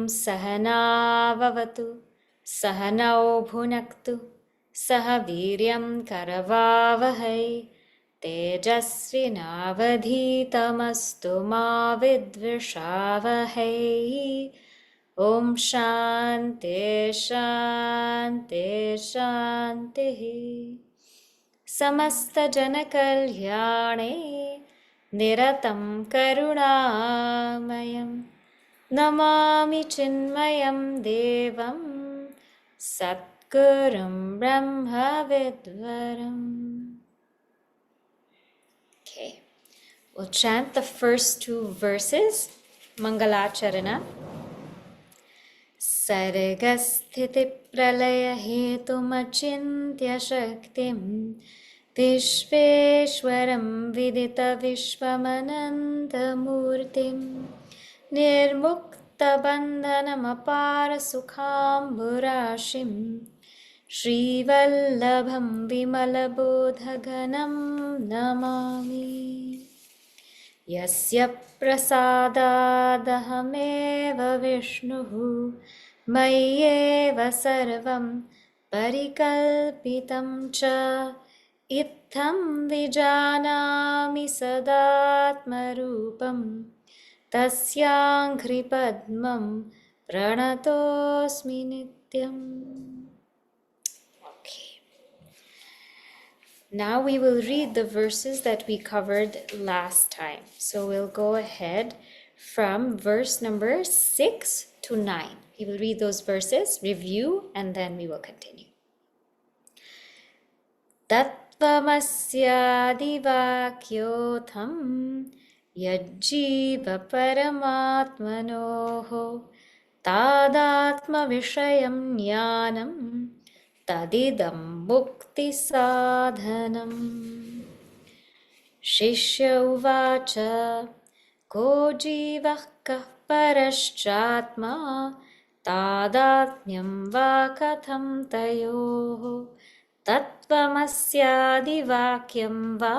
सहनाववतु सहनौ भुनक्तु सह वीर्यं करवावहै तेजस्विनावधीतमस्तु मा विद्विषावहै। ॐ शान्ति शान्ति शान्तिः। समस्तजनकल्याणे निरतं करुणामयं नमामि चिन्मयं देवं सद्गुरुं ब्रह्मविद्वरम्. Okay, we'll chant the first two verses, Mangalacharana. सर्गस्थितिप्रलयहेतुमचिन्त्य शक्तिं विश्वेश्वरं विदितविश्वमनन्तमूर्तिं निर्मुक्तबन्धनमपारसुखाम्बुराशिं श्रीवल्लभं विमलबोधघनं नमामि। यस्य प्रसादादहमेव विष्णुः मय्येव सर्वं परिकल्पितं च इत्थं विजानामि सदात्मरूपं तस्याङ्घ्रिपद्मं प्रणतोऽस्मि नित्यम्. Now we will read the verses that we covered last time. So we'll go ahead from verse number 6 to 9. We will read those verses, review, and then we will continue. Tatvamasyadivakyotham yajjiva paramatmanoho tadatma vishayam jnanam tadidam bhukti sadhanam. Shishya uvacha ko jīvah kah paraschatma tadatmyam va katham tayoho tatvamasyadi vakyam va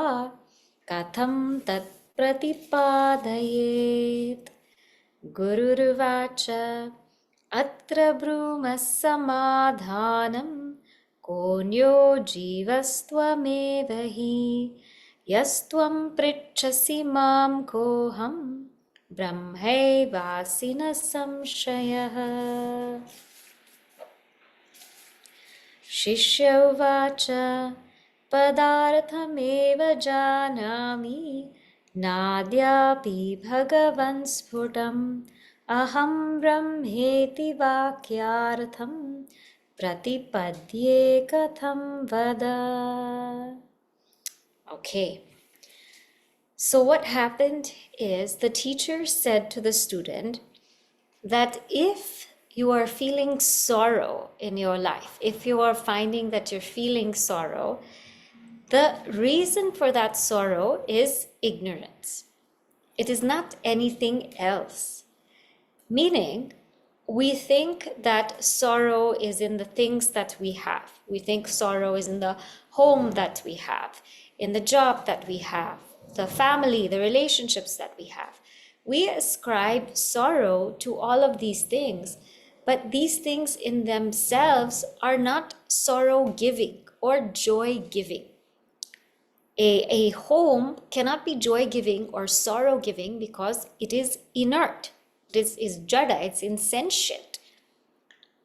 katham tat pratipadayet. Gururuvacha atra bruma samadhanam konyo jīvastvameva hi yastvam pritchasi mam koham brahmaivasina samshayah. Shishya uvacha padarthameva janami nadyapi bhagavan sphutam aham brahmeti vakyartham pratipadye katham vada. Okay, so what happened is the teacher said to the student that if you are feeling sorrow in your life, if you are finding that you're feeling sorrow, the reason for that sorrow is ignorance. It is not anything else. Meaning, we think that sorrow is in the things that we have. We think sorrow is in the home that we have, in the job that we have, the family, the relationships that we have. We ascribe sorrow to all of these things, but these things in themselves are not sorrow-giving or joy-giving. A home cannot be joy-giving or sorrow-giving because it is inert. It is jada, it's insentient.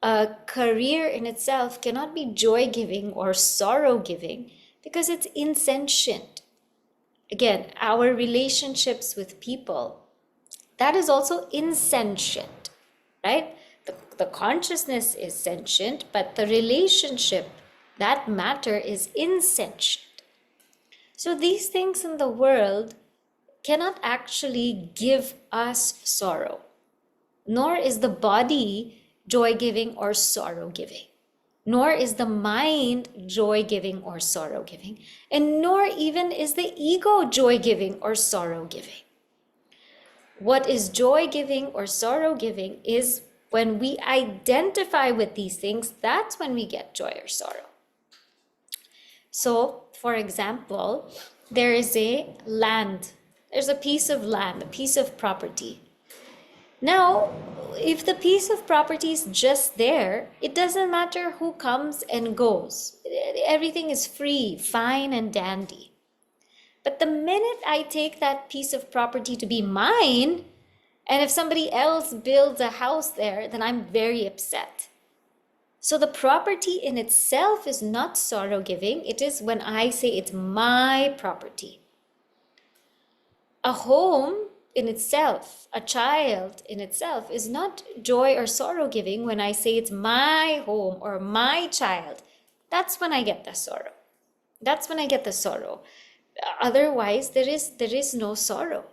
A career in itself cannot be joy-giving or sorrow-giving because it's insentient. Again, our relationships with people, that is also insentient, right? The consciousness is sentient, but the relationship, that matter is insentient. So these things in the world cannot actually give us sorrow, nor is the body joy-giving or sorrow-giving, nor is the mind joy-giving or sorrow-giving, and nor even is the ego joy-giving or sorrow-giving. What is joy-giving or sorrow-giving is when we identify with these things, that's when we get joy or sorrow. So, for example, there is a land, there's a piece of land, a piece of property. Now, if the piece of property is just there, it doesn't matter who comes and goes. Everything is free, fine, and dandy. But the minute I take that piece of property to be mine, and if somebody else builds a house there, then I'm very upset. So the property in itself is not sorrow-giving. It is when I say it's my property. A home in itself, a child in itself, is not joy or sorrow-giving when I say it's my home or my child. That's when I get the sorrow. That's when I get the sorrow. Otherwise, there is no sorrow.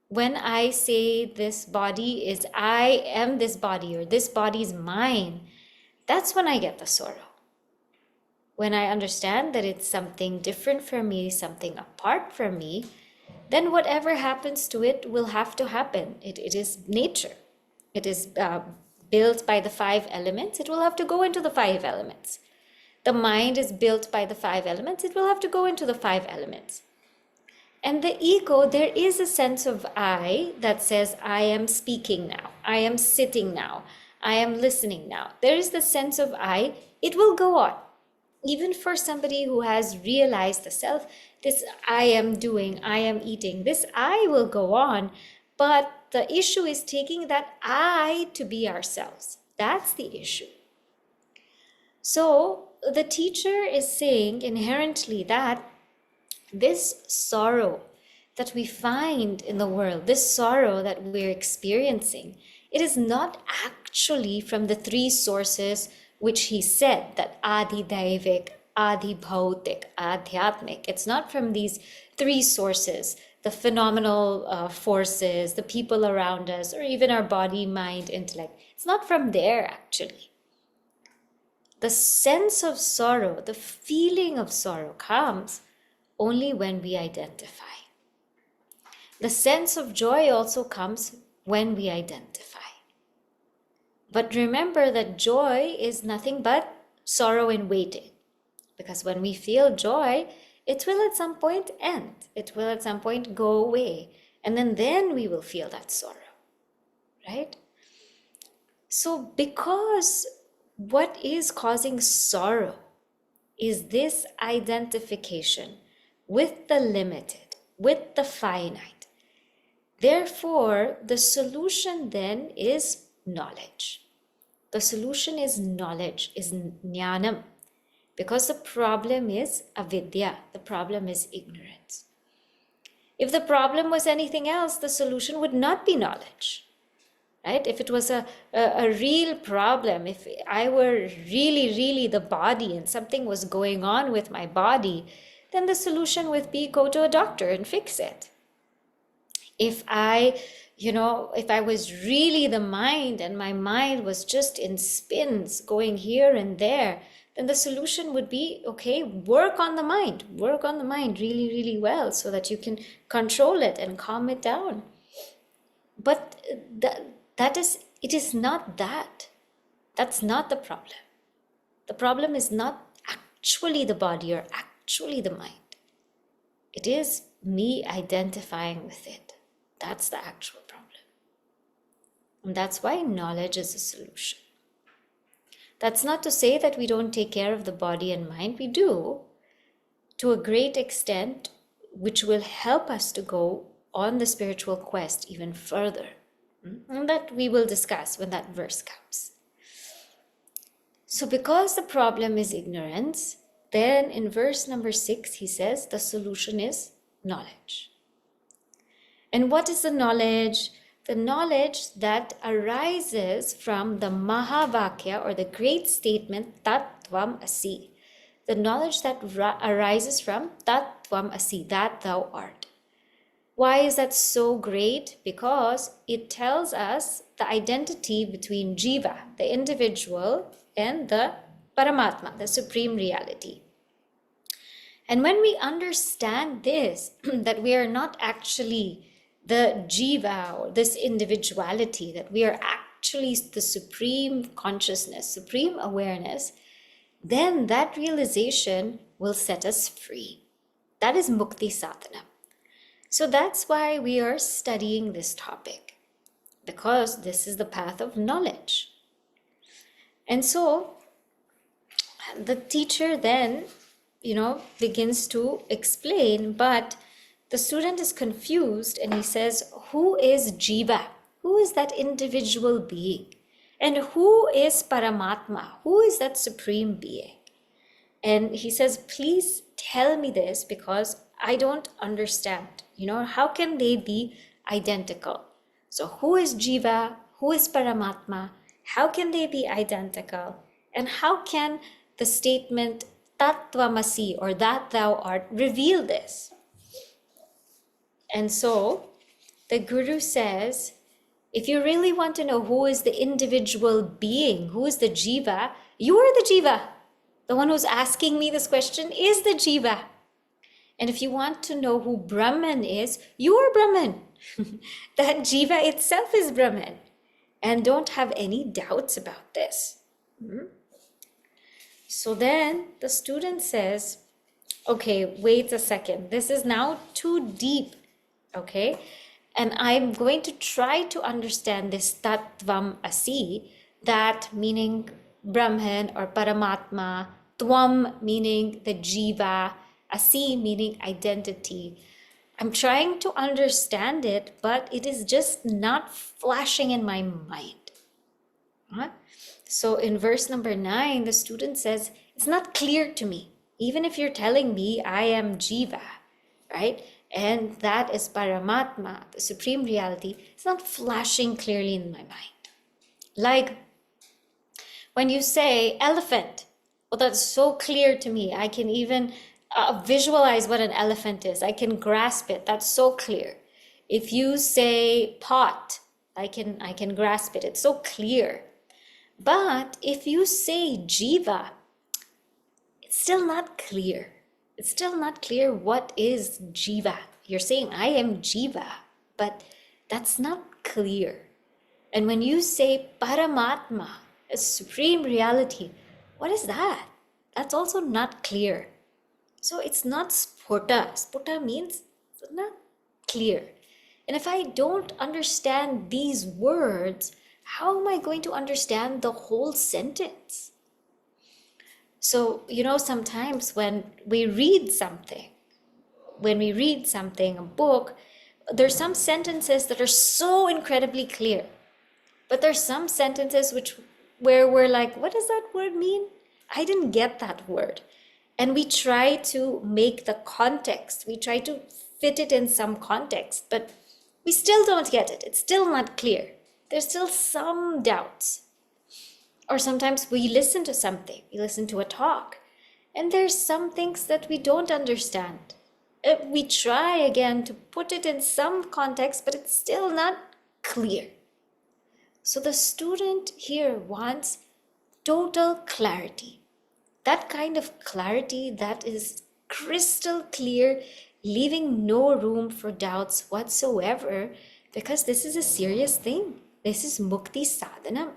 When I say this body is, I am this body, or this body is mine, that's when I get the sorrow. When I understand that it's something different from me, something apart from me, then whatever happens to it will have to happen. It is nature. It is built by the 5 elements. It will have to go into the 5 elements. The mind is built by the 5 elements. It will have to go into the 5 elements. And the ego, there is a sense of I that says, I am speaking now, I am sitting now, I am listening now. There is the sense of I, it will go on. Even for somebody who has realized the self, this I am doing, I am eating, this I will go on. But the issue is taking that I to be ourselves. That's the issue. So the teacher is saying inherently that this sorrow that we find in the world, this sorrow that we're experiencing, it is not actually from the 3 sources which he said, that adi-daivik, adi-bhautik, adhyatmik. It's not from these 3 sources, the phenomenal forces, the people around us, or even our body, mind, intellect. It's not from there actually. The sense of sorrow, the feeling of sorrow comes only when we identify. The sense of joy also comes when we identify. But remember that joy is nothing but sorrow in waiting. Because when we feel joy, it will at some point end. It will at some point go away. And then we will feel that sorrow. Right? So because what is causing sorrow is this identification with the limited, with the finite. Therefore, the solution then is knowledge. The solution is knowledge, is jnanam, because the problem is avidya, the problem is ignorance. If the problem was anything else, the solution would not be knowledge. Right? If it was a real problem, if I were really the body and something was going on with my body, then the solution would be go to a doctor and fix it. If I was really the mind and my mind was just in spins going here and there, then the solution would be, okay, work on the mind really well so that you can control it and calm it down. But it is not that. That's not the problem. The problem is not actually the body or actually the mind. It is me identifying with it. That's the actual problem. And that's why knowledge is a solution. That's not to say that we don't take care of the body and mind. We do, to a great extent, which will help us to go on the spiritual quest even further. And that we will discuss when that verse comes. So because the problem is ignorance, then in verse number 6, he says the solution is knowledge. And what is the knowledge? The knowledge that arises from the mahāvākya, or the great statement, tvam asi. The knowledge that arises from tvam asi, that thou art. Why is that so great? Because it tells us the identity between jīva, the individual, and the paramatma, the supreme reality. And when we understand this, that we are not actually the jīva or this individuality, that we are actually the supreme consciousness, supreme awareness, then that realization will set us free. That is mukti sadhana. So that's why we are studying this topic. because this is the path of knowledge. And so the teacher then, begins to explain, but the student is confused and he says, who is jīva? Who is that individual being? And who is Paramatma? Who is that supreme being? And he says, please tell me this because I don't understand. How can they be identical? So who is jīva? Who is Paramatma? How can they be identical? And how can the statement tat tvamasi, or that thou art, reveal this? And so the Guru says, if you really want to know who is the individual being, who is the jīva, you are the jīva. The one who's asking me this question is the jīva. And if you want to know who Brahman is, you are Brahman. That jīva itself is Brahman. And don't have any doubts about this. So then the student says, okay, wait a second. This is now too deep. Okay? And I'm going to try to understand this tat tvam asi, that meaning Brahman or Paramatma, tvam meaning the jīva, asi meaning identity. I'm trying to understand it, but it is just not flashing in my mind. So in verse number 9, the student says, it's not clear to me. Even if you're telling me I am jīva, right? And that is Paramatma, the supreme reality, it's not flashing clearly in my mind. Like when you say elephant, well, that's so clear to me. I can even visualize what an elephant is. I can grasp it. That's so clear. If you say pot, I can grasp it. It's so clear. But if you say jīva, it's still not clear. It's still not clear what is jīva. You're saying, I am jīva, but that's not clear. And when you say Paramatma, a supreme reality, what is that? That's also not clear. So it's not spota. Spota means it's not clear. And if I don't understand these words, how am I going to understand the whole sentence? So, sometimes when we read something, a book, there's some sentences that are so incredibly clear. But there's some sentences where we're like, what does that word mean? I didn't get that word. And we try to make the context, we try to fit it in some context, but we still don't get it. It's still not clear. There's still some doubts. Or sometimes we listen to something, we listen to a talk, and there's some things that we don't understand. We try again to put it in some context, but it's still not clear. So the student here wants total clarity. That kind of clarity that is crystal clear, leaving no room for doubts whatsoever, because this is a serious thing. This is mukti sadhanam.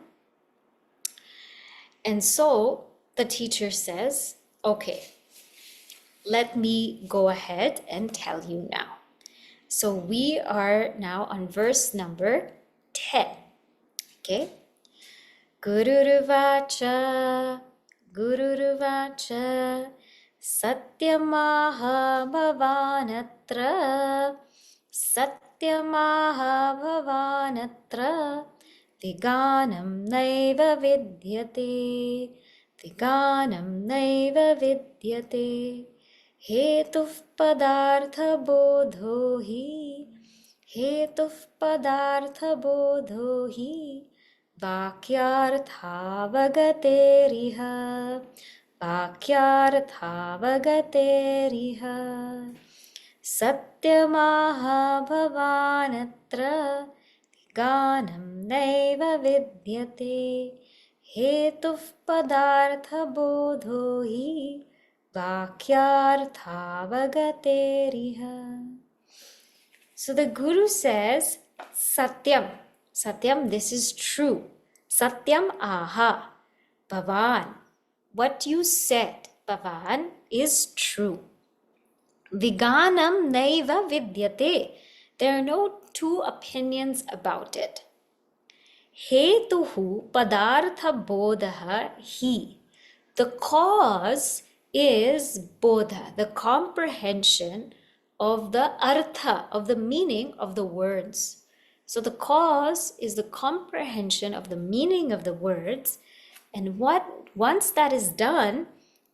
And so the teacher says, okay, let me go ahead and tell you now. So we are now on verse number 10. Okay? Gururvacha satyamahabhavanatra viganam naiva vidyate hetuf padartha bodho hi vakyarthavagateriha satyamahabhavanatra viganam naiva vidyate hetuf padartha bodho hi vakyarthavagateriha. So the Guru says, Satyam, this is true. Satyam aha, Bhavan. What you said, Bhavan, is true. Viganam naiva vidyate. There are no two opinions about it. Hetuhu padartha bodha hi. The cause is bodha, the comprehension of the artha, of the meaning of the words. So the cause is the comprehension of the meaning of the words. And once that is done,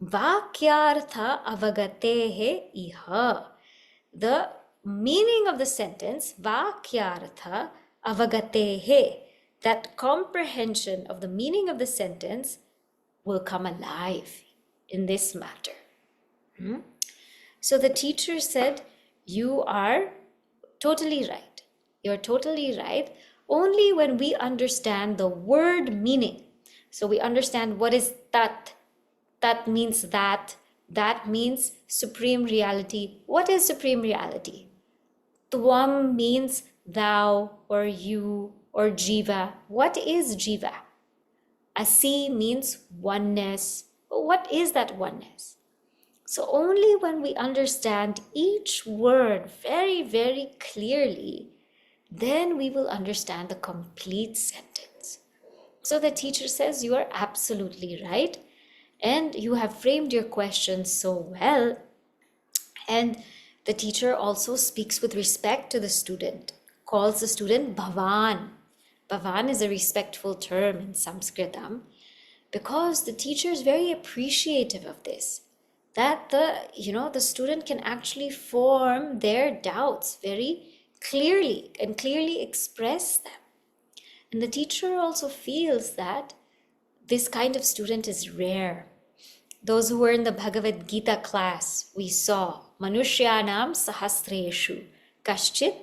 vakyartha avagatehe iha. The meaning of the sentence, vakyartha avagatehe, that comprehension of the meaning of the sentence will come alive in this matter. So the teacher said, you are totally right. You're totally right. Only when we understand the word meaning. So we understand what is tat. Tat means that. That means supreme reality. What is supreme reality? Tvam means thou or you or jīva. What is jīva? Asi means oneness. What is that oneness? So only when we understand each word very, very clearly, then we will understand the complete sentence. So the teacher says, you are absolutely right. And you have framed your question so well. And the teacher also speaks with respect to the student, calls the student Bhavan. Bhavan is a respectful term in Sanskritam because the teacher is very appreciative of this, that the student can actually form their doubts very clearly and clearly express them. And the teacher also feels that this kind of student is rare. Those who were in the Bhagavad Gita class, we saw Manushyanam Sahasreshu Kaschit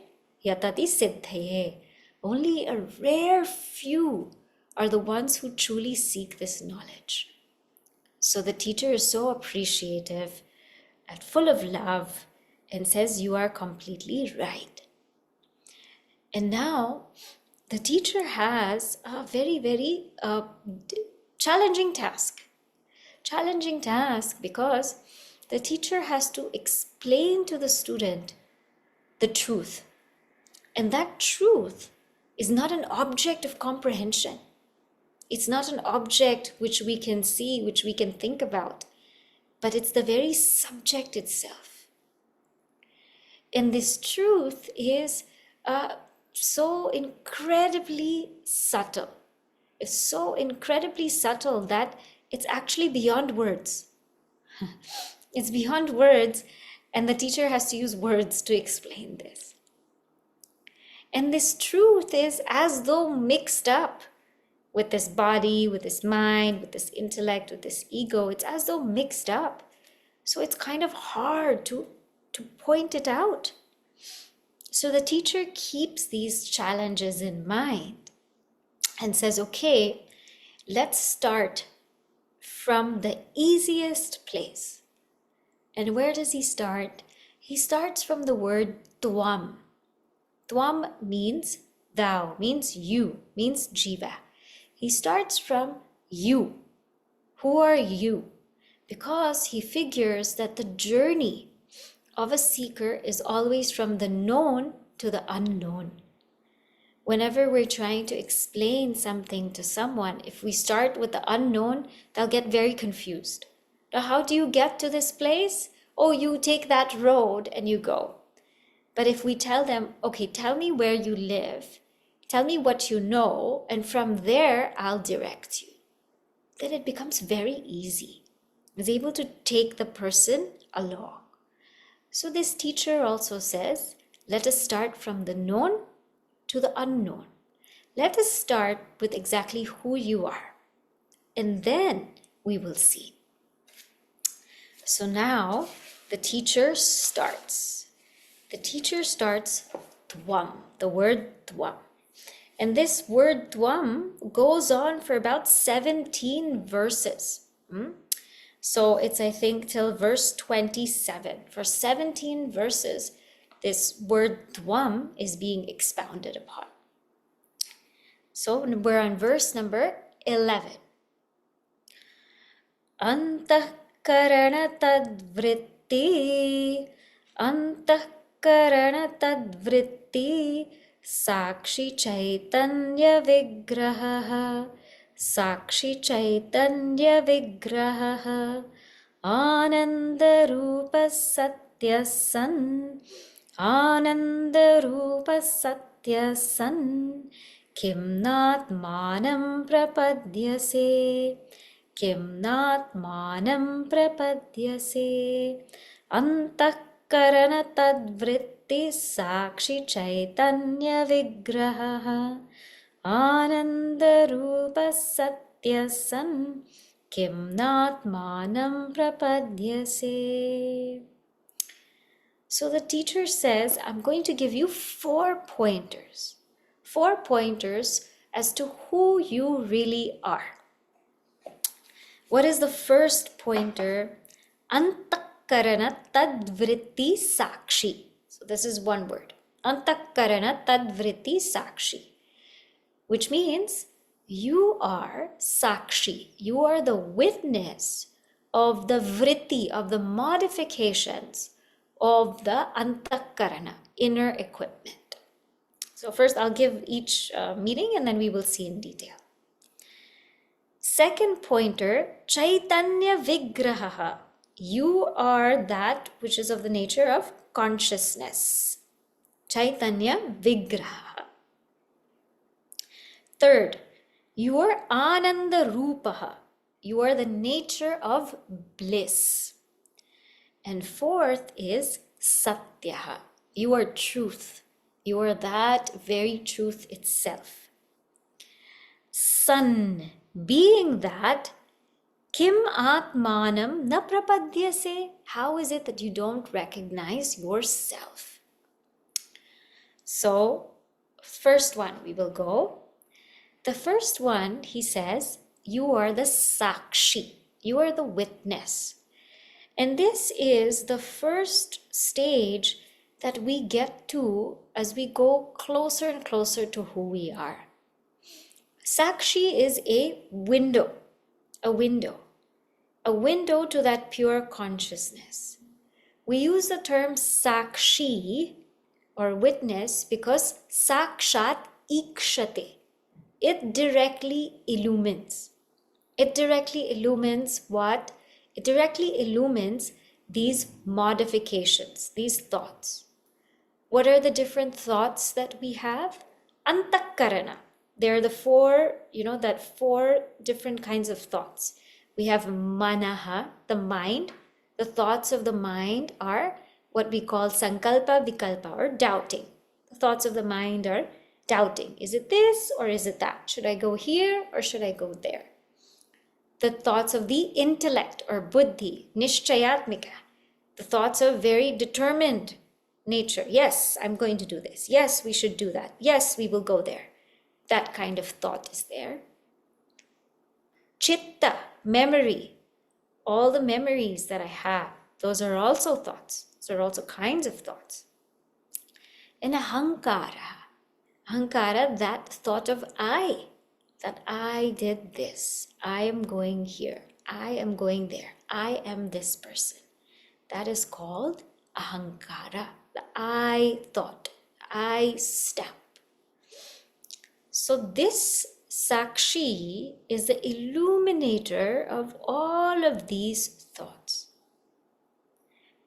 Yatati Siddhaye. Only a rare few are the ones who truly seek this knowledge. So the teacher is so appreciative and full of love and says, you are completely right. And now the teacher has a very, very challenging task. Challenging task because the teacher has to explain to the student the truth. And that truth is not an object of comprehension. It's not an object which we can see, which we can think about, but it's the very subject itself. And this truth is so incredibly subtle. It's so incredibly subtle that it's actually beyond words. It's beyond words, and the teacher has to use words to explain this. And this truth is as though mixed up with this body, with this mind, with this intellect, with this ego. It's as though mixed up. So it's kind of hard to point it out. So the teacher keeps these challenges in mind and says, okay, let's start from the easiest place. And where does he start? He starts from the word tvam. Tvam means thou, means you, means jīva. He starts from you. Who are you? Because he figures that the journey of a seeker is always from the known to the unknown. Whenever we're trying to explain something to someone, if we start with the unknown, they'll get very confused. Now, how do you get to this place? Oh, you take that road and you go. But if we tell them, okay, tell me where you live, tell me what you know, and from there I'll direct you, then it becomes very easy. It's able to take the person along. So this teacher also says, let us start from the known to the unknown. Let us start with exactly who you are, and then we will see. So now the teacher starts. The teacher starts tvam, the word tvam. And this word tvam goes on for about 17 verses. So it's, I think, till verse 27. For 17 verses, this word tvam is being expounded upon. So we're on verse number 11. Antaḥkaraṇa tad vritti sākṣī caitanya-vigraḥ, sākṣī caitanya-vigraḥ, ānanda-rūpa satya san, ānanda-rūpa satya san, kim nātmānam prapadyase, kim nātmānam prapadyase, antaḥkaraṇa tad-vritti sākṣī caitanya-vigraḥ, ānanda-rūpa satya san, kim nātmānam prapadyase. So the teacher says, I'm going to give you 4 pointers. 4 pointers as to who you really are. What is the first pointer? Antaḥkaraṇa tad-vritti sākṣī. So this is one word. Antaḥkaraṇa tad-vritti sākṣī. Which means you are sākṣī. You are the witness of the vritti, of the modifications of the antaḥkaraṇa, inner equipment. So first I'll give each meaning and then we will see in detail. Second pointer, caitanya-vigraḥ. You are that which is of the nature of consciousness. Caitanya-vigraḥ. Third, you are ānanda-rūpa. You are the nature of bliss. And fourth is satya. You are truth. You are that very truth itself. San, being that, kim atmanam na prapadyase. How is it that you don't recognize yourself? So, first one we will go. The first one, he says, you are the sākṣī. You are the witness. And this is the first stage that we get to as we go closer and closer to who we are. Sākṣī is a window to that pure consciousness. We use the term sākṣī or witness because sākṣāt ikṣate. It directly illumines. It directly illumines what? It directly illumines these modifications, these thoughts. What are the different thoughts that we have? Antaḥkaraṇa. There are the 4 different kinds of thoughts. We have manaha, the mind. The thoughts of the mind are what we call sankalpa, vikalpa, or doubting. The thoughts of the mind are doubting. Is it this or is it that? Should I go here or should I go there? The thoughts of the intellect or buddhi, nishchayatmika. The thoughts of very determined nature. Yes, I'm going to do this. Yes, we should do that. Yes, we will go there. That kind of thought is there. Citta, memory. All the memories that I have, those are also thoughts. Those are also kinds of thoughts. And ahamkāra. Ahamkāra, that thought of I. That I did this. I am going here. I am going there. I am this person. That is called ahamkāra. The I thought. I step. So this sākṣī is the illuminator of all of these thoughts.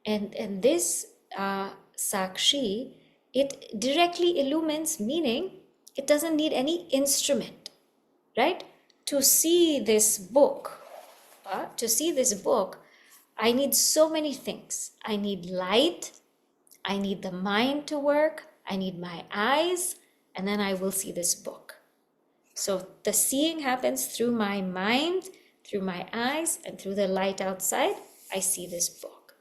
And this sākṣī, it directly illumines, meaning it doesn't need any instrument, right? To see this book, I need so many things. I need light, I need the mind to work, I need my eyes, and then I will see this book. So the seeing happens through my mind, through my eyes, and through the light outside, I see this book.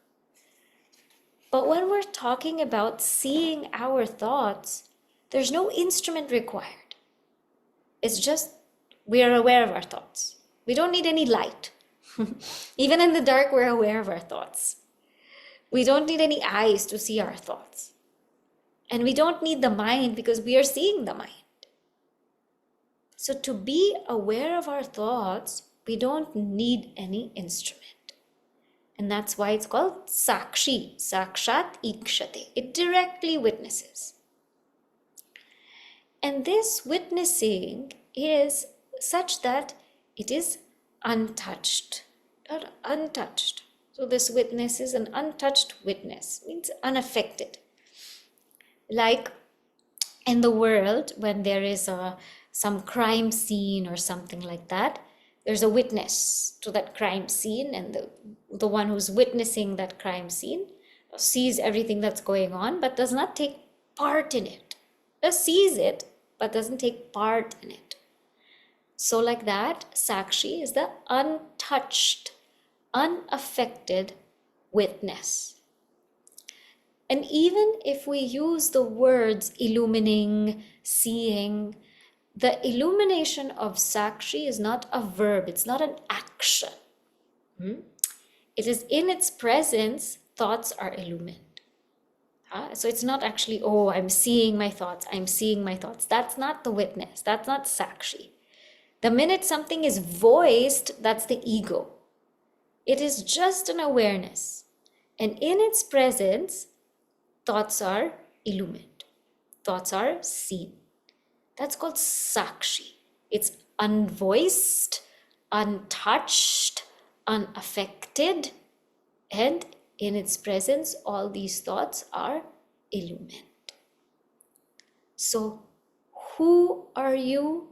But when we're talking about seeing our thoughts, there's no instrument required. It's just we are aware of our thoughts. We don't need any light. Even in the dark, we're aware of our thoughts. We don't need any eyes to see our thoughts. And we don't need the mind because we are seeing the mind. So to be aware of our thoughts, we don't need any instrument. And that's why it's called sākṣī, sākṣāt ikṣate. It directly witnesses. And this witnessing is such that it is untouched, not untouched. So this witness is an untouched witness, means unaffected. Like in the world, when there is some crime scene or something like that, there's a witness to that crime scene, and the one who's witnessing that crime scene sees everything that's going on, but does not take part in it. Just sees it, but doesn't take part in it. So like that, sākṣī is the untouched, unaffected witness. And even if we use the words illumining, seeing, the illumination of sākṣī is not a verb, it's not an action. It is in its presence, thoughts are illumined. So it's not actually, oh, I'm seeing my thoughts, I'm seeing my thoughts. That's not the witness, that's not sākṣī. The minute something is voiced, that's the ego. It is just an awareness. And in its presence, thoughts are illumined. Thoughts are seen. That's called sākṣī. It's unvoiced, untouched, unaffected, and in its presence, all these thoughts are illumined. So, who are you?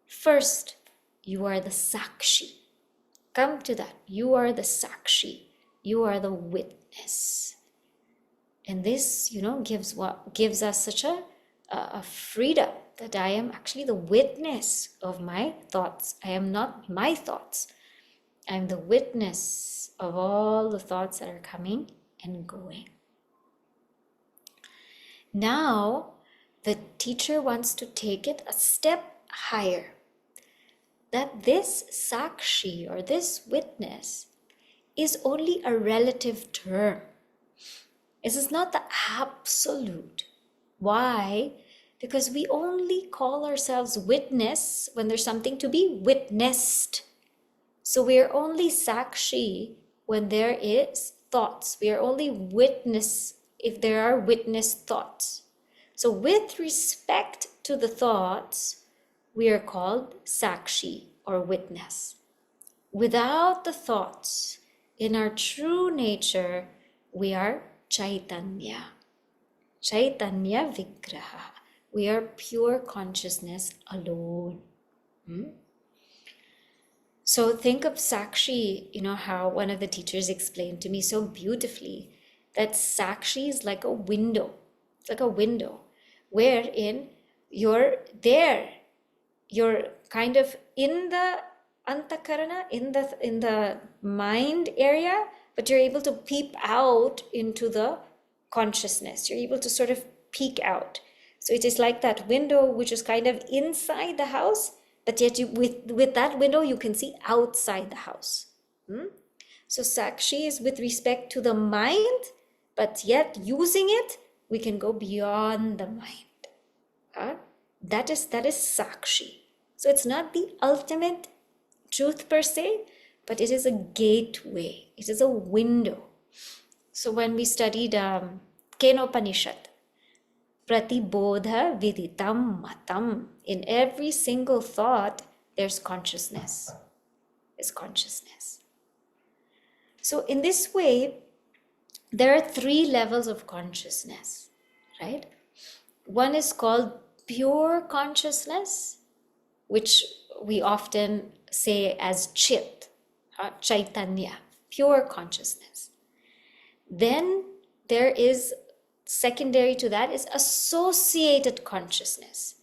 First, you are the sākṣī. Come to that. You are the sākṣī. You are the witness. And this, gives us such a freedom that I am actually the witness of my thoughts. I am not my thoughts. I am the witness of all the thoughts that are coming and going. Now, the teacher wants to take it a step higher. That this sākṣī or this witness is only a relative term. This is not the absolute. Why? Because we only call ourselves witness when there's something to be witnessed. So we are only sākṣī when there is thoughts. We are only witness if there are witnessed thoughts. So with respect to the thoughts, we are called sākṣī or witness. Without the thoughts, in our true nature, we are Chaitanya. Caitanya-vigraḥ. We are pure consciousness alone. So think of sākṣī, how one of the teachers explained to me so beautifully that sākṣī is like a window. It's like a window wherein you're there. You're kind of in the antaḥkaraṇa, in the mind area, but you're able to peep out into the consciousness. You're able to sort of peek out. So it is like that window which is kind of inside the house, but yet with that window you can see outside the house. So sākṣī is with respect to the mind, but yet using it, we can go beyond the mind. That is sākṣī. So it's not the ultimate truth per se, but it is a gateway. It is a window. So when we studied Kenopanishad, pratibodha viditam matam, in every single thought, there's consciousness. There's consciousness. So in this way, there are 3 levels of consciousness, right? One is called pure consciousness, which we often say as chit, Chaitanya, pure consciousness. Then there is, secondary to that is associated consciousness.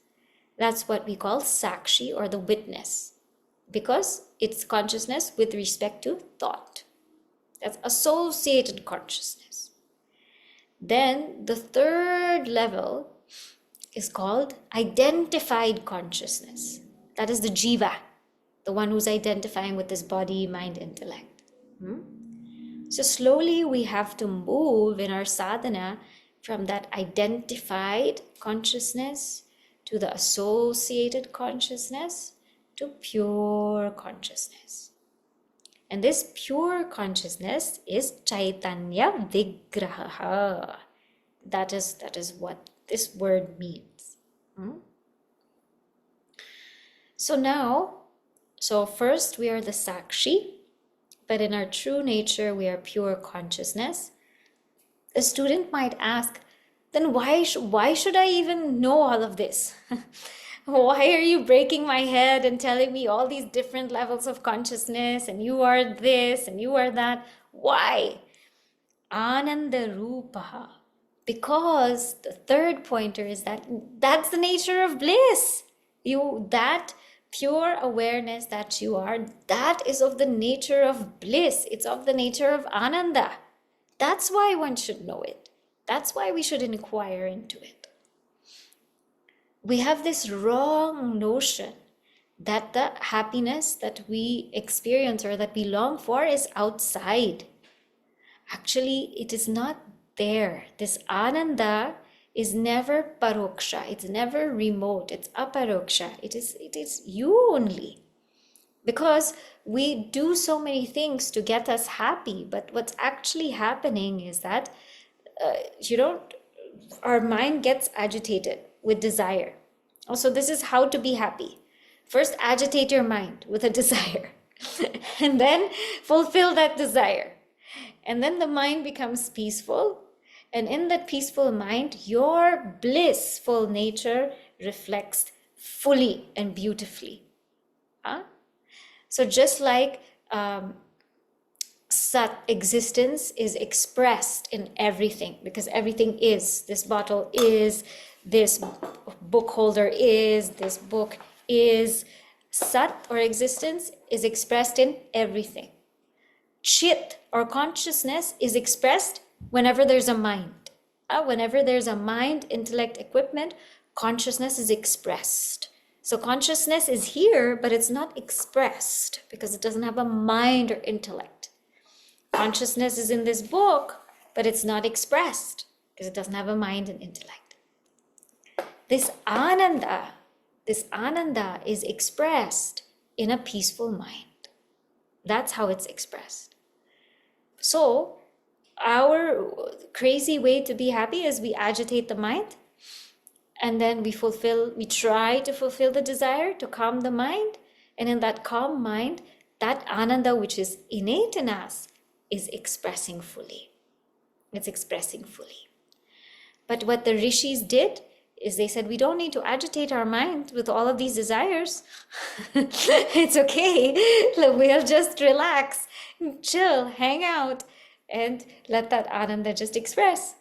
That's what we call sākṣī or the witness, because it's consciousness with respect to thought. That's associated consciousness. Then the 3rd level is called identified consciousness. That is the jīva, the one who's identifying with this body, mind, intellect. So slowly we have to move in our sadhana from that identified consciousness to the associated consciousness to pure consciousness. And this pure consciousness is caitanya-vigraḥ. That is what this word means. So first we are the sākṣī, but in our true nature we are pure consciousness. A student might ask, then why should I even know all of this? Why are you breaking my head and telling me all these different levels of consciousness and you are this and you are that? Why? Ānanda-rūpa. Because the third pointer is that's the nature of bliss. That pure awareness that you are, that is of the nature of bliss. It's of the nature of ananda. That's why one should know it. That's why we should inquire into it. We have this wrong notion that the happiness that we experience or that we long for is outside. Actually, it is not there. This ananda is never paroksha. It's never remote. It's aparoksha. It is you only. Because we do so many things to get us happy, but what's actually happening is that our mind gets agitated with desire. Also, this is how to be happy. First, agitate your mind with a desire, and then fulfill that desire. And then the mind becomes peaceful. And in that peaceful mind, your blissful nature reflects fully and beautifully. So just like Sat existence is expressed in everything, because everything is. This bottle is, this book holder is, this book is. Sat or existence is expressed in everything. Chit or consciousness is expressed whenever there's a mind. Whenever there's a mind, intellect, equipment, consciousness is expressed. So consciousness is here, but it's not expressed because it doesn't have a mind or intellect. Consciousness is in this book, but it's not expressed because it doesn't have a mind and intellect. This ananda is expressed in a peaceful mind. That's how it's expressed. So our crazy way to be happy is we agitate the mind, and then we try to fulfill the desire to calm the mind. And in that calm mind, that ananda which is innate in us is expressing fully. It's expressing fully. But what the rishis did is they said, we don't need to agitate our mind with all of these desires. It's okay. We'll just relax, chill, hang out, and let that ananda just express.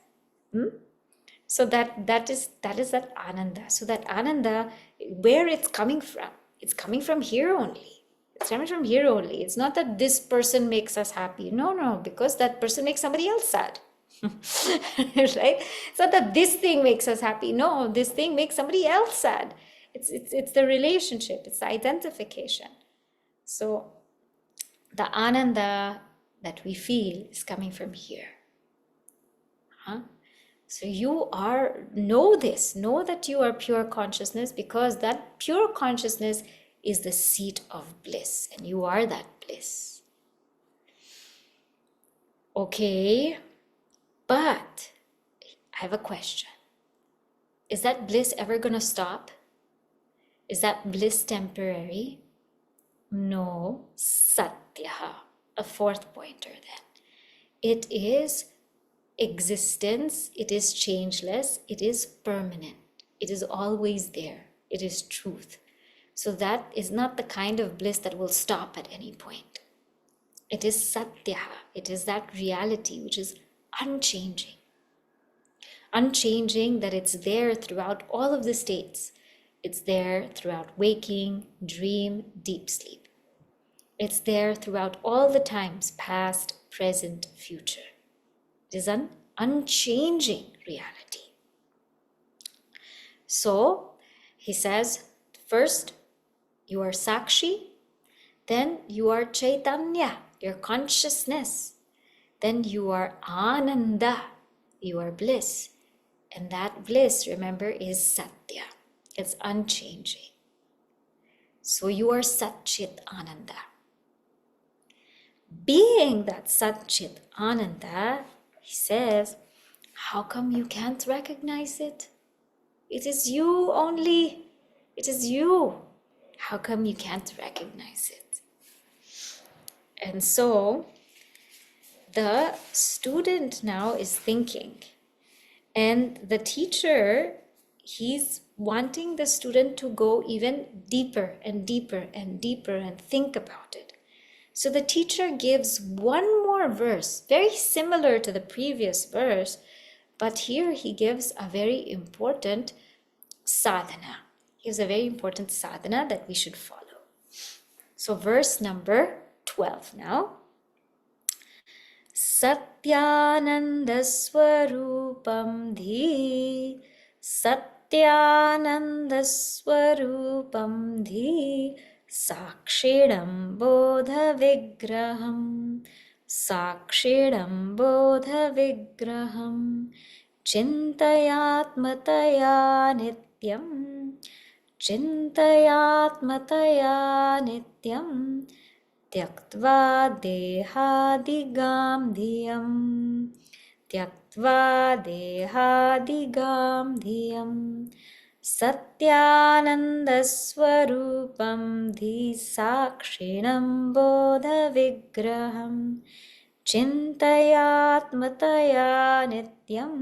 So that is that ananda. So that ananda, where it's coming from here only. It's coming from here only. It's not that this person makes us happy. No, because that person makes somebody else sad. Right? It's not that this thing makes us happy. No, this thing makes somebody else sad. It's the relationship. It's the identification. So the ananda that we feel is coming from here. So know that you are pure consciousness, because that pure consciousness is the seat of bliss, and you are that bliss. Okay, but I have a question. Is that bliss ever going to stop? Is that bliss temporary? No, satya, a fourth pointer then. It is existence, it is changeless, it is permanent, it is always there, it is truth. So that is not the kind of bliss that will stop at any point. It is satya, it is that reality which is unchanging. Unchanging, that it's there throughout all of the states. It's there throughout waking, dream, deep sleep. It's there throughout all the times, past, present, future. It is an unchanging reality. So, he says, first, you are sākṣī, then you are Chaitanya, your consciousness, then you are ānanda, you are bliss, and that bliss, remember, is satya. It's unchanging. So you are Sat-Chit Ananda. Being that Sat-Chit Ananda, he says, how come you can't recognize it? It is you only. It is you. How come you can't recognize it? And so the student now is thinking, and the teacher, he's wanting the student to go even deeper and deeper and deeper and think about it. So the teacher gives one more verse, very similar to the previous verse, but here he gives a very important sadhana. He gives a very important sadhana that we should follow. So verse number 12 now. Satyananda-swarupam dhi, Satyananda-swarupam dhi, sākṣīram bodha-vigraham, sākṣīram bodha-vigraham, chintayatmataya nityam, chintayatmataya nityam, tyaktva dehadigam dhiyam, tyaktva dehadigam dhiyam, satyananda-swarupam dhi sākṣīram bodha-vigraham, chintayatmataya nityam,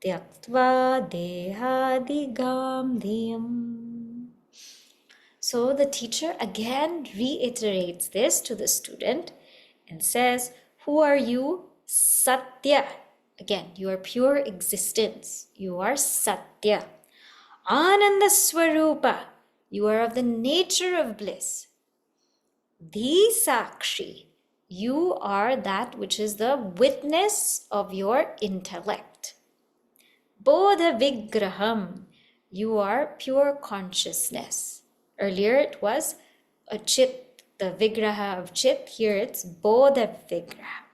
tyaktva dehadigam dhiyam. So the teacher again reiterates this to the student and says, who are you? Satya. Again, you are pure existence. You are Satya. Ānanda-swarupa. You are of the nature of bliss. The sākṣī. You are that which is the witness of your intellect. Bodha-vigraham. You are pure consciousness. Earlier it was a chit, the vigraha of chit. Here it's bodha-vigraha.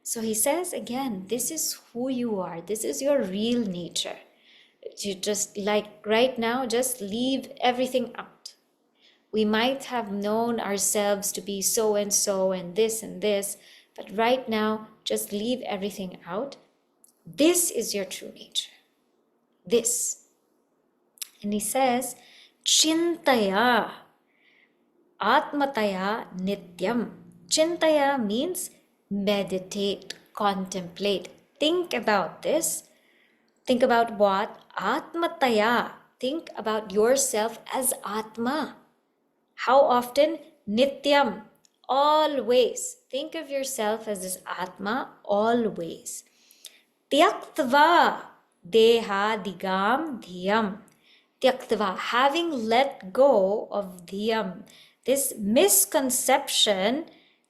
So he says again, this is who you are. This is your real nature. You just like right now, just leave everything out. We might have known ourselves to be so and so and this, but right now, just leave everything out. This is your true nature. This. And he says, chintaya, atmataya nityam. Chintaya means meditate, contemplate. Think about this. Think about what? Atmataya. Think about yourself as Atma. How often? Nityam. Always. Think of yourself as this Atma always. Tyaktva dehadigam dhiyam. Tyaktva, having let go of dhiyam, this misconception,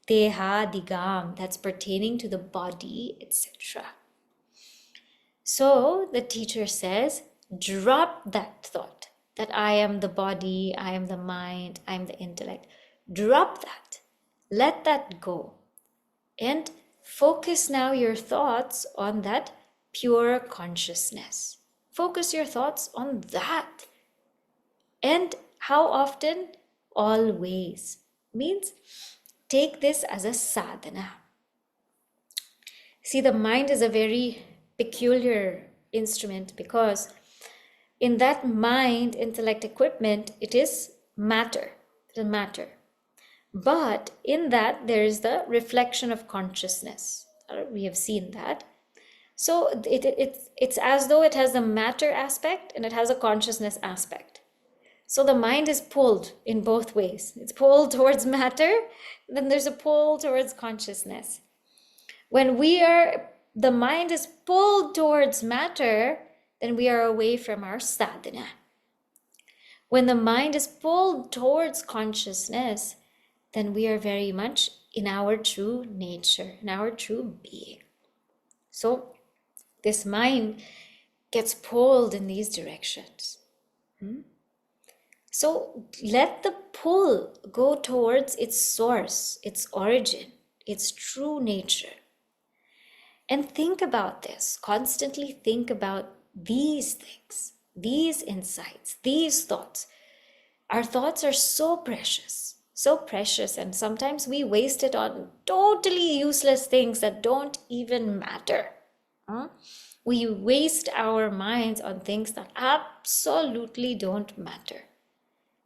dehadigam, that's pertaining to the body, etc. So the teacher says, drop that thought that I am the body, I am the mind, I am the intellect. Drop that. Let that go. And focus now your thoughts on that pure consciousness. Focus your thoughts on that. And how often? Always. Means take this as a sadhana. See, the mind is a very peculiar instrument because in that mind, intellect equipment, it is matter. It is matter. But in that, there is the reflection of consciousness. We have seen that. So it's as though it has the matter aspect and it has a consciousness aspect. So the mind is pulled in both ways. It's pulled towards matter, then there's a pull towards consciousness. When the mind is pulled towards matter, then we are away from our sadhana. When the mind is pulled towards consciousness, then we are very much in our true nature, in our true being. So this mind gets pulled in these directions. So let the pull go towards its source, its origin, its true nature. And think about this. Constantly think about these things, these insights, these thoughts. Our thoughts are so precious, and sometimes we waste it on totally useless things that don't even matter. We waste our minds on things that absolutely don't matter.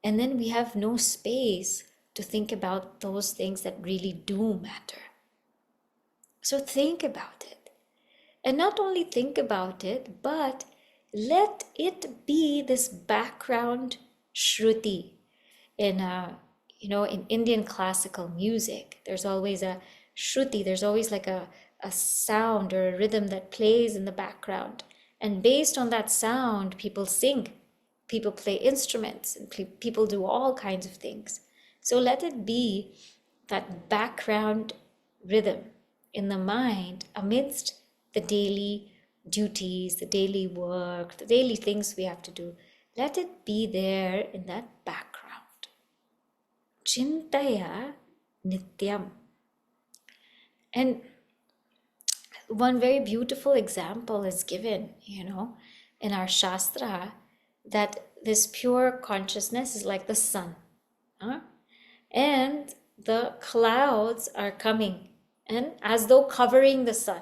And then we have no space to think about those things that really do matter. So think about it. And not only think about it, but let it be this background shruti. In Indian classical music, there's always a shruti, there's always like a sound or a rhythm that plays in the background. And based on that sound, people sing, people play instruments, and people do all kinds of things. So let it be that background rhythm in the mind amidst the daily duties, the daily work, the daily things we have to do. Let it be there in that background. Chintaya nityam. And one very beautiful example is given, in our Shastra, that this pure consciousness is like the sun. And the clouds are coming, and as though covering the sun.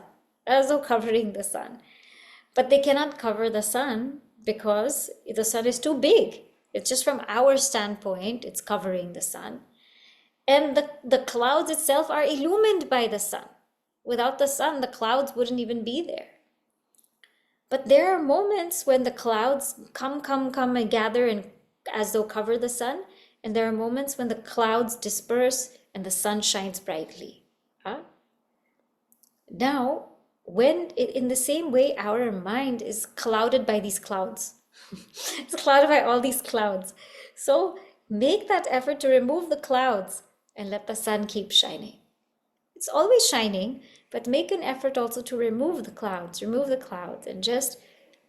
But they cannot cover the sun because the sun is too big. It's just from our standpoint, it's covering the sun. And the clouds itself are illumined by the sun. Without the sun, the clouds wouldn't even be there. But there are moments when the clouds come and gather and as though cover the sun. And there are moments when the clouds disperse and the sun shines brightly. Now, in the same way, our mind is clouded by these clouds. It's clouded by all these clouds. So make that effort to remove the clouds and let the sun keep shining. It's always shining, but make an effort also to remove the clouds, and just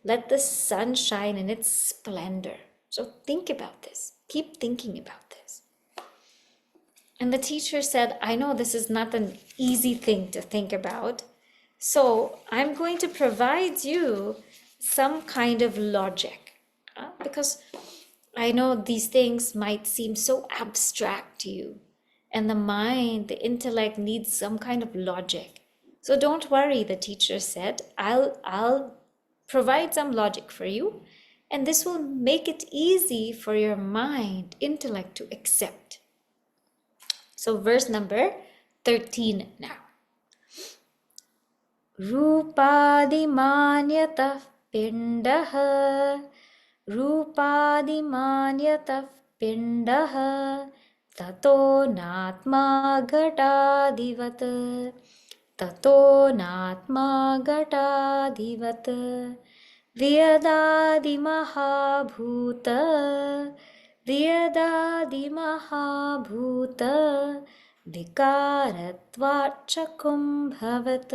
let the sun shine in its splendor. So think about this. Keep thinking about this. And the teacher said, I know this is not an easy thing to think about, so I'm going to provide you some kind of logic, because I know these things might seem so abstract to you, and the mind, the intellect needs some kind of logic. So don't worry, the teacher said, I'll provide some logic for you, and this will make it easy for your mind, intellect to accept. So verse number 13 now. Rupadimanyatah pindaha, Rupadimanyatah pindaha, tato natma gatadivat, tato natma gatadivat, vyadadi mahāvākya, vyadadi mahāvākya, vikaratvachakum bhavat,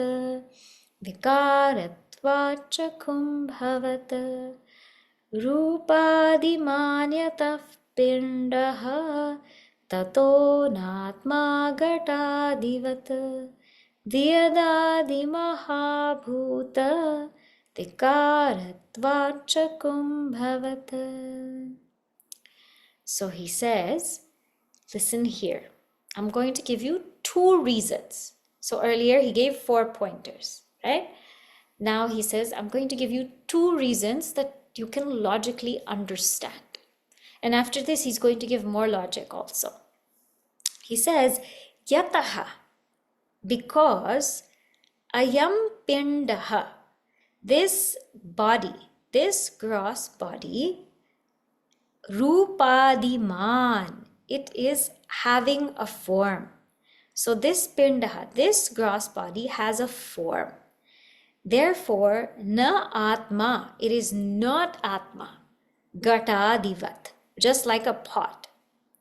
vikaratvachakum bhavat, rupadimanyatah pindaha, tato natma gatadivat, vyadadi mahāvākya, vikaratvachakum bhavat. So he says, listen here. I'm going to give you 2 reasons. So earlier he gave 4 pointers, right? Now he says, I'm going to give you 2 reasons that you can logically understand. And after this, he's going to give more logic also. He says, yataha, because ayam pindaha, this body, this gross body, rupadiman, it is having a form. So this pindaha, this gross body has a form. Therefore, na atma, it is not atma, gatadivat, just like a pot.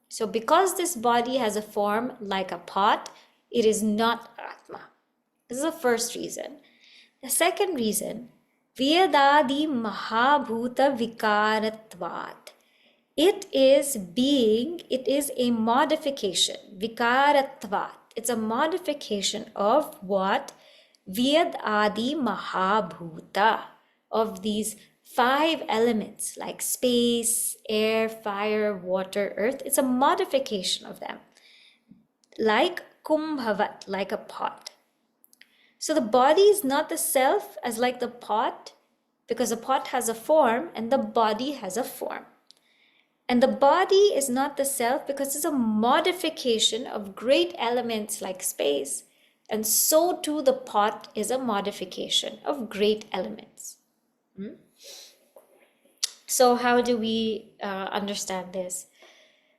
So because this body has a form like a pot, it is not atma. This is the first reason. The second reason, vyadadi mahāvākya vikaratvat. It is a modification, vikaratvat. It's a modification of what? Vyadadi mahāvākya, of these 5 elements like space, air, fire, water, earth. It's a modification of them. Like kumbhavat, like a pot. So the body is not the self as like the pot, because the pot has a form and the body has a form. And the body is not the self because it's a modification of great elements like space. And so too the pot is a modification of great elements. So how do we understand this?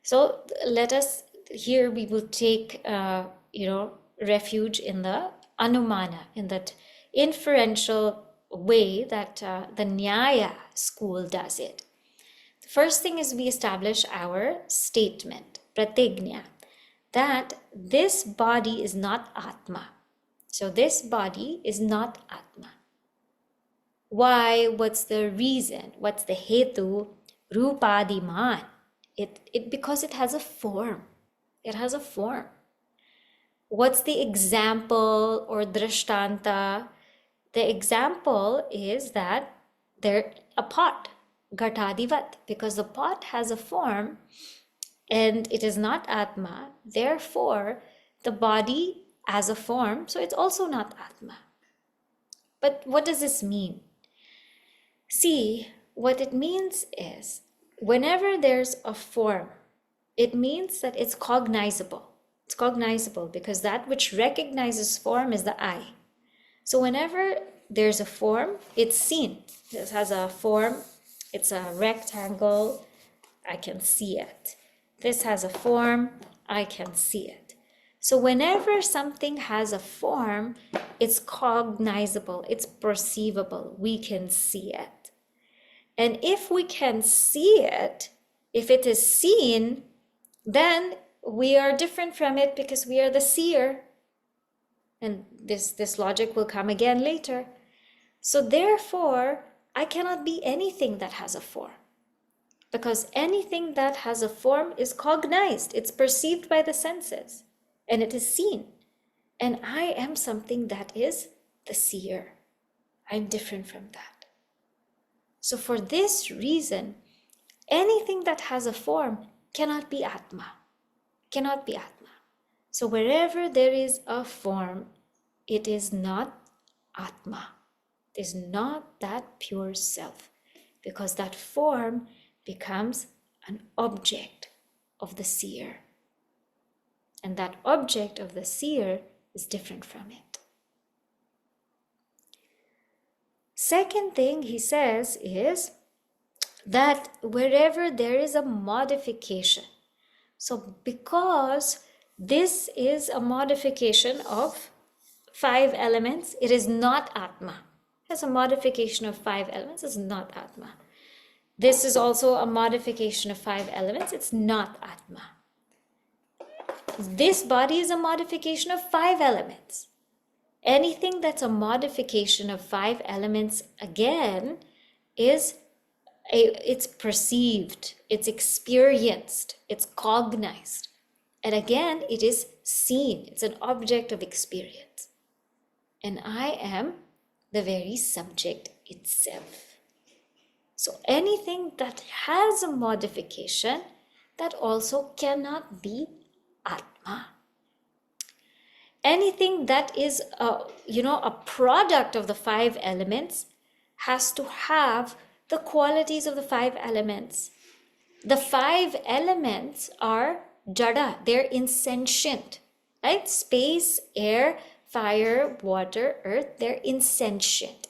So let us, here we will take, refuge in the anumana, in that inferential way that the Nyaya school does it. The first thing is we establish our statement, pratignya, that this body is not Atma. So this body is not Atma. Why? What's the reason? What's the hetu? Rupadiman. Because it has a form. It has a form. What's the example or drishtanta? The example is that they're a pot, ghatadivat, because the pot has a form and it is not Atma. Therefore, the body has a form, so it's also not Atma. But what does this mean? See, what it means is, whenever there's a form, it means that it's cognizable. It's cognizable because that which recognizes form is the eye. So whenever there's a form, it's seen. This has a form, it's a rectangle, I can see it. This has a form, I can see it. So whenever something has a form, it's cognizable, it's perceivable, we can see it. And if we can see it, if it is seen, then we are different from it because we are the seer. And this logic will come again later. So therefore, I cannot be anything that has a form. Because anything that has a form is cognized, it's perceived by the senses, and it is seen. And I am something that is the seer. I'm different from that. So for this reason, anything that has a form cannot be Atma. Cannot be Atma. So wherever there is a form, it is not Atma. It is not that pure self, because that form becomes an object of the seer. And that object of the seer is different from it. Second thing he says is that wherever there is a modification, so because this is a modification of 5 elements, it is not Atma. It's a modification of 5 elements, it's not Atma. This is also a modification of 5 elements, it's not Atma. This body is a modification of 5 elements. Anything that's a modification of 5 elements, again, it's perceived, it's experienced, it's cognized. And again, it is seen, it's an object of experience. And I am the very subject itself. So anything that has a modification, that also cannot be Atma. Anything that is a product of the 5 elements has to have the qualities of the 5 elements. The 5 elements are jada, they're insentient, right? Space, air, fire, water, earth, they're insentient.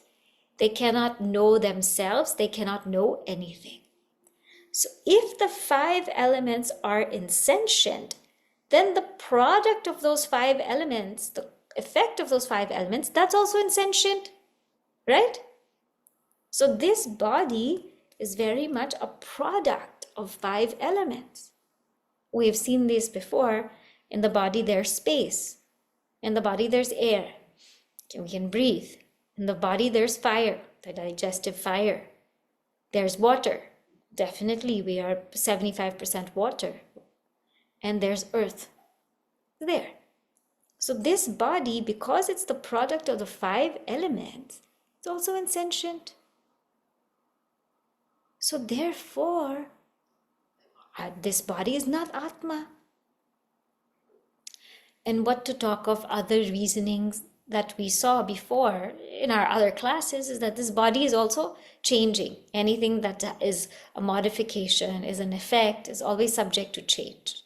They cannot know themselves, they cannot know anything. So if the 5 elements are insentient, then the product of those 5 elements, the effect of those 5 elements, that's also insentient, right? So this body is very much a product of 5 elements. We've seen this before. In the body there's space. In the body there's air. We can breathe. In the body there's fire, the digestive fire. There's water. Definitely we are 75% water. And there's earth there. So this body, because it's the product of the 5 elements, it's also insentient. So therefore, this body is not Atma. And what to talk of other reasonings that we saw before in our other classes is that this body is also changing. Anything that is a modification, is an effect, is always subject to change.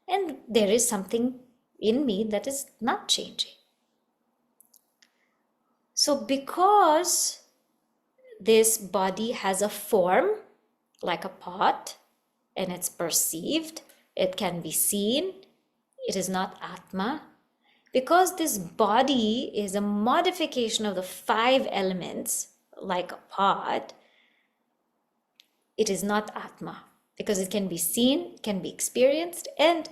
And there is something in me that is not changing. So because this body has a form like a pot and it's perceived, it can be seen, it is not Atma. Because this body is a modification of the 5 elements like a pot, it is not Atma. Because it can be seen, can be experienced, and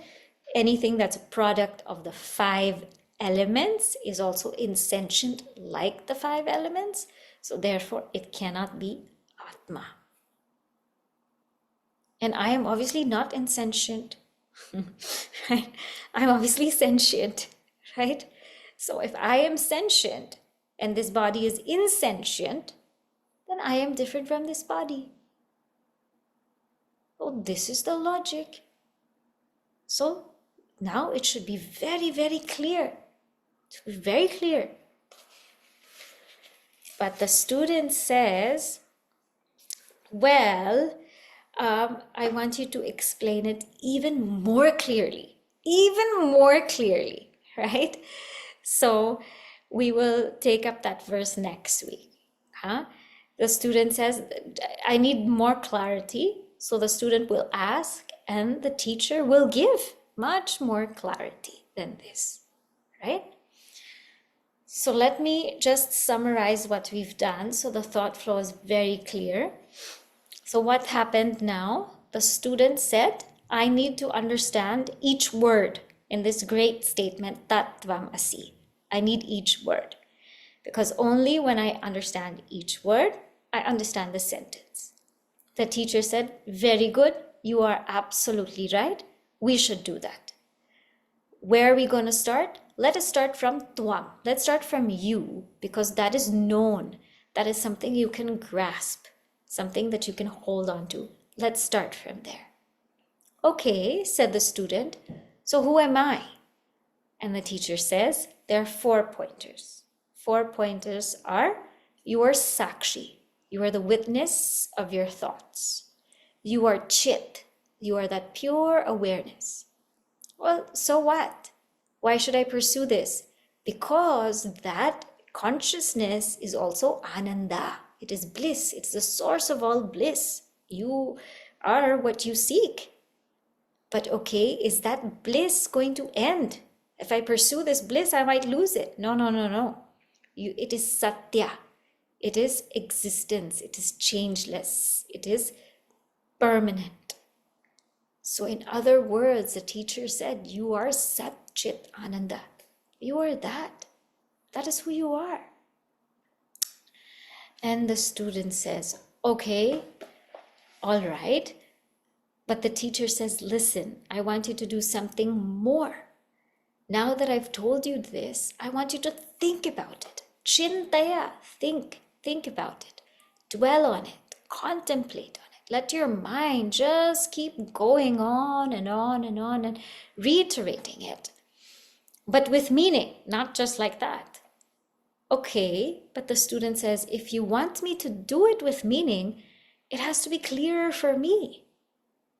anything that's a product of the 5 elements is also insentient like the 5 elements. So therefore, it cannot be Atma. And I am obviously not insentient. Right? I'm obviously sentient, right? So if I am sentient and this body is insentient, then I am different from this body. Oh, this is the logic. So now it should be very, very clear. It should be very clear. But the student says, well, I want you to explain it even more clearly, right? So we will take up that verse next week. The student says, I need more clarity. So the student will ask and the teacher will give much more clarity than this, right? So let me just summarize what we've done so the thought flow is very clear. So what happened now? The student said, I need to understand each word in this great statement, tvam asi. I need each word. Because only when I understand each word, I understand the sentence. The teacher said, very good, you are absolutely right. We should do that. Where are we going to start? Let us start from tvam. Let's start from you, because that is known. That is something you can grasp, something that you can hold on to. Let's start from there. Okay, said the student. So who am I? And the teacher says, there are 4 pointers. 4 pointers are, you are sākṣī. You are the witness of your thoughts. You are citta. You are that pure awareness. Well, so what? Why should I pursue this? Because that consciousness is also ānanda. It is bliss. It's the source of all bliss. You are what you seek. But okay, is that bliss going to end? If I pursue this bliss, I might lose it. No. It is satya. It is existence. It is changeless. It is permanent. So in other words, the teacher said, you are Sat Chit Ananda. You are that. That is who you are. And the student says, okay, all right. But the teacher says, listen, I want you to do something more. Now that I've told you this, I want you to think about it. Chintaya, think about it. Dwell on it, contemplate on it. Let your mind just keep going on and on and on and reiterating it. But with meaning, not just like that. Okay, but the student says, if you want me to do it with meaning, it has to be clearer for me.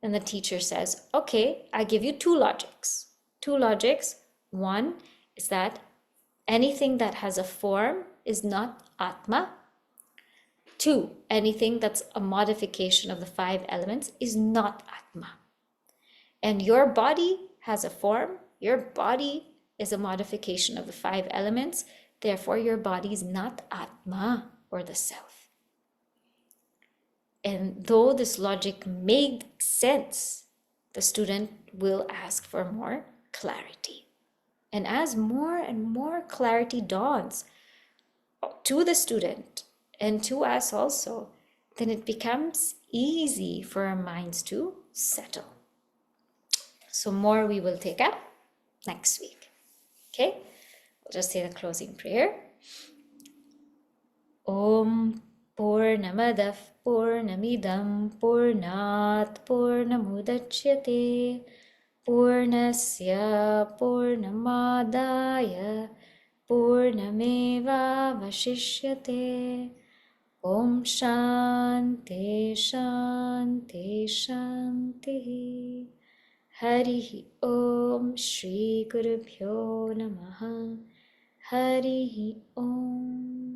And the teacher says, okay, I give you 2 logics. 2 logics. One is that anything that has a form is not Atma. 2, anything that's a modification of the 5 elements is not Atma. And your body has a form. Your body is a modification of the 5 elements. Therefore, your body is not Atma, or the self. And though this logic made sense, the student will ask for more clarity. And as more and more clarity dawns to the student and to us also, then it becomes easy for our minds to settle. So more we will take up next week. Okay? We'll just say the closing prayer. Om Purnamadav Purnamidam Purnat Purnamudachyate Purnasya Purnamadaya पूर्णमेवावशिष्यते। ॐ शान्ति शान्ति शान्तिः। हरिः ॐ श्रीगुरुभ्यो नमः। हरिः ॐ।